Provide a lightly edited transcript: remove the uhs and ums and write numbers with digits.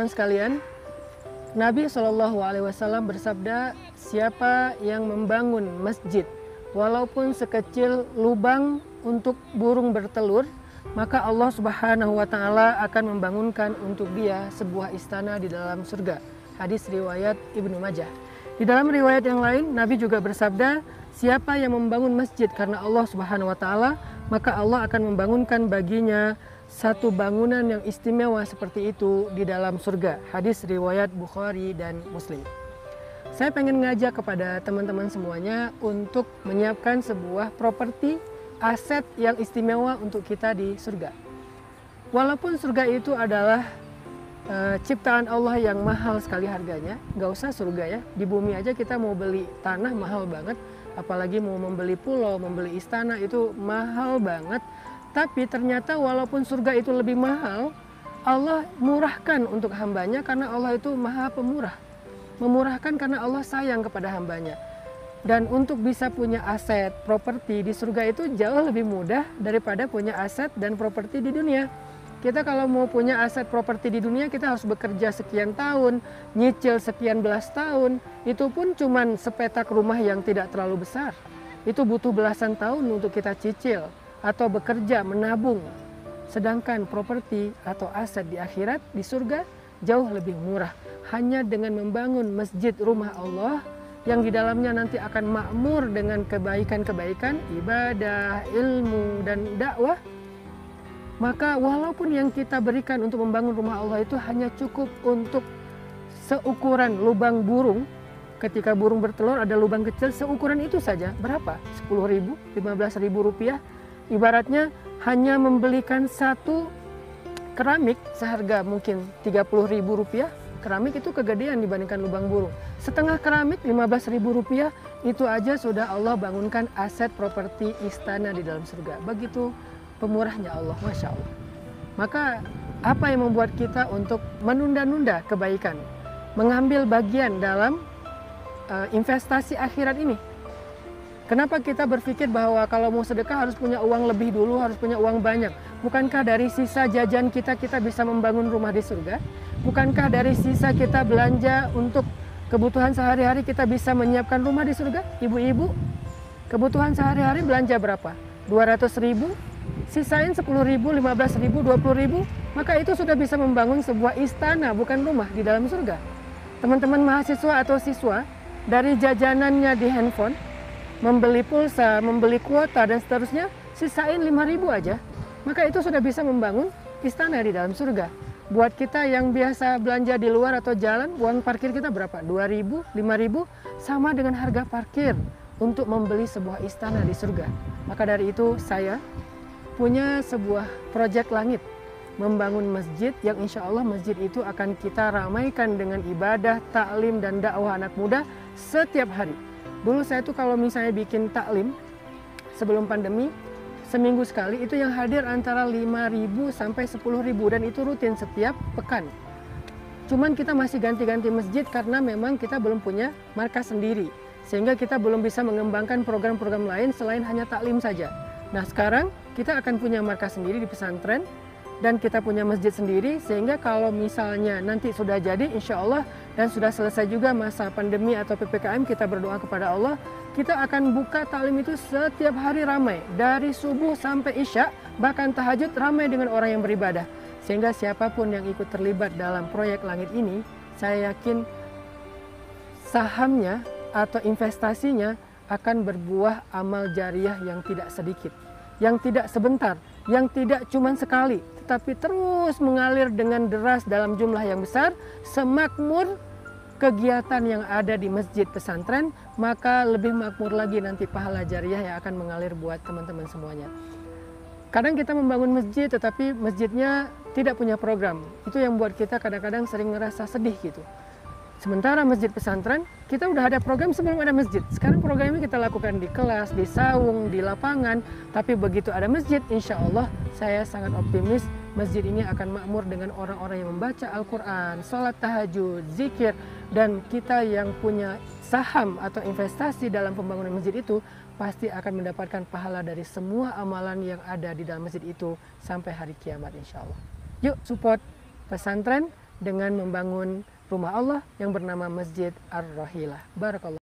teman-teman sekalian, Nabi SAW bersabda, siapa yang membangun masjid walaupun sekecil lubang untuk burung bertelur, maka Allah Subhanahu wa Ta'ala akan membangunkan untuk dia sebuah istana di dalam surga. Hadis riwayat Ibnu Majah. Di dalam riwayat yang lain, Nabi juga bersabda, siapa yang membangun masjid karena Allah Subhanahu wa Ta'ala, maka Allah akan membangunkan baginya satu bangunan yang istimewa seperti itu di dalam surga. Hadis riwayat Bukhari dan Muslim. Saya pengen ngajak kepada teman-teman semuanya untuk menyiapkan sebuah properti, aset yang istimewa untuk kita di surga. Walaupun surga itu adalah ciptaan Allah yang mahal sekali harganya, nggak usah surga ya, di bumi aja kita mau beli tanah mahal banget, apalagi mau membeli pulau, membeli istana itu mahal banget. Tapi ternyata walaupun surga itu lebih mahal, Allah murahkan untuk hambanya karena Allah itu maha pemurah. Memurahkan karena Allah sayang kepada hambanya. Dan untuk bisa punya aset, properti di surga itu jauh lebih mudah daripada punya aset dan properti di dunia. Kita kalau mau punya aset properti di dunia, kita harus bekerja sekian tahun, nyicil sekian belas tahun. Itu pun cuman sepetak rumah yang tidak terlalu besar. Itu butuh belasan tahun untuk kita cicil atau bekerja, menabung. Sedangkan properti atau aset di akhirat, di surga, jauh lebih murah. Hanya dengan membangun masjid rumah Allah, yang di dalamnya nanti akan makmur dengan kebaikan-kebaikan, ibadah, ilmu, dan dakwah, maka walaupun yang kita berikan untuk membangun rumah Allah itu hanya cukup untuk seukuran lubang burung, ketika burung bertelur ada lubang kecil, seukuran itu saja. Berapa? 10.000, 15.000 rupiah. Ibaratnya hanya membelikan satu keramik seharga mungkin 30.000 rupiah. Keramik itu kegedean dibandingkan lubang burung. Setengah keramik 15.000 rupiah, itu aja sudah Allah bangunkan aset properti istana di dalam surga. Begitu pemurahnya Allah, Masya Allah. Maka apa yang membuat kita untuk menunda-nunda kebaikan, mengambil bagian dalam investasi akhirat ini? Kenapa kita berpikir bahwa kalau mau sedekah harus punya uang lebih dulu, harus punya uang banyak? Bukankah dari sisa jajan kita bisa membangun rumah di surga? Bukankah dari sisa kita belanja untuk kebutuhan sehari-hari kita bisa menyiapkan rumah di surga? Ibu-ibu, kebutuhan sehari-hari belanja berapa? 200.000, sisain 10.000, 15.000, 20.000, maka itu sudah bisa membangun sebuah istana, bukan rumah di dalam surga. Teman-teman mahasiswa atau siswa, dari jajanannya di handphone, membeli pulsa, membeli kuota, dan seterusnya, sisain 5.000 aja. Maka itu sudah bisa membangun istana di dalam surga. Buat kita yang biasa belanja di luar atau jalan, uang parkir kita berapa? 2.000, 5.000, sama dengan harga parkir untuk membeli sebuah istana di surga. Maka dari itu saya punya sebuah proyek langit, membangun masjid yang insya Allah masjid itu akan kita ramaikan dengan ibadah, taklim, dan dakwah anak muda setiap hari. Dulu saya tuh kalau misalnya bikin taklim sebelum pandemi, seminggu sekali itu yang hadir antara 5.000 sampai 10.000, dan itu rutin setiap pekan. Cuman kita masih ganti-ganti masjid karena memang kita belum punya markas sendiri, sehingga kita belum bisa mengembangkan program-program lain selain hanya taklim saja. Nah sekarang kita akan punya markas sendiri di pesantren, dan kita punya masjid sendiri, sehingga kalau misalnya nanti sudah jadi insya Allah dan sudah selesai juga masa pandemi atau PPKM, kita berdoa kepada Allah, kita akan buka taklim itu setiap hari ramai, dari subuh sampai isya, bahkan tahajud ramai dengan orang yang beribadah. Sehingga siapapun yang ikut terlibat dalam proyek langit ini, saya yakin sahamnya atau investasinya akan berbuah amal jariah yang tidak sedikit, yang tidak sebentar, yang tidak cuma sekali, tetapi terus mengalir dengan deras dalam jumlah yang besar. Semakmur kegiatan yang ada di masjid pesantren, maka lebih makmur lagi nanti pahala jariah yang akan mengalir buat teman-teman semuanya. Kadang kita membangun masjid tetapi masjidnya tidak punya program. Itu yang buat kita kadang-kadang sering ngerasa sedih gitu. Sementara masjid pesantren, kita udah ada program sebelum ada masjid. Sekarang programnya kita lakukan di kelas, di saung, di lapangan. Tapi begitu ada masjid, insya Allah saya sangat optimis masjid ini akan makmur dengan orang-orang yang membaca Al-Quran, sholat tahajud, zikir. Dan kita yang punya saham atau investasi dalam pembangunan masjid itu, pasti akan mendapatkan pahala dari semua amalan yang ada di dalam masjid itu sampai hari kiamat insya Allah. Yuk support pesantren, dengan membangun rumah Allah yang bernama Masjid Ar-Rahilah. Barakallah.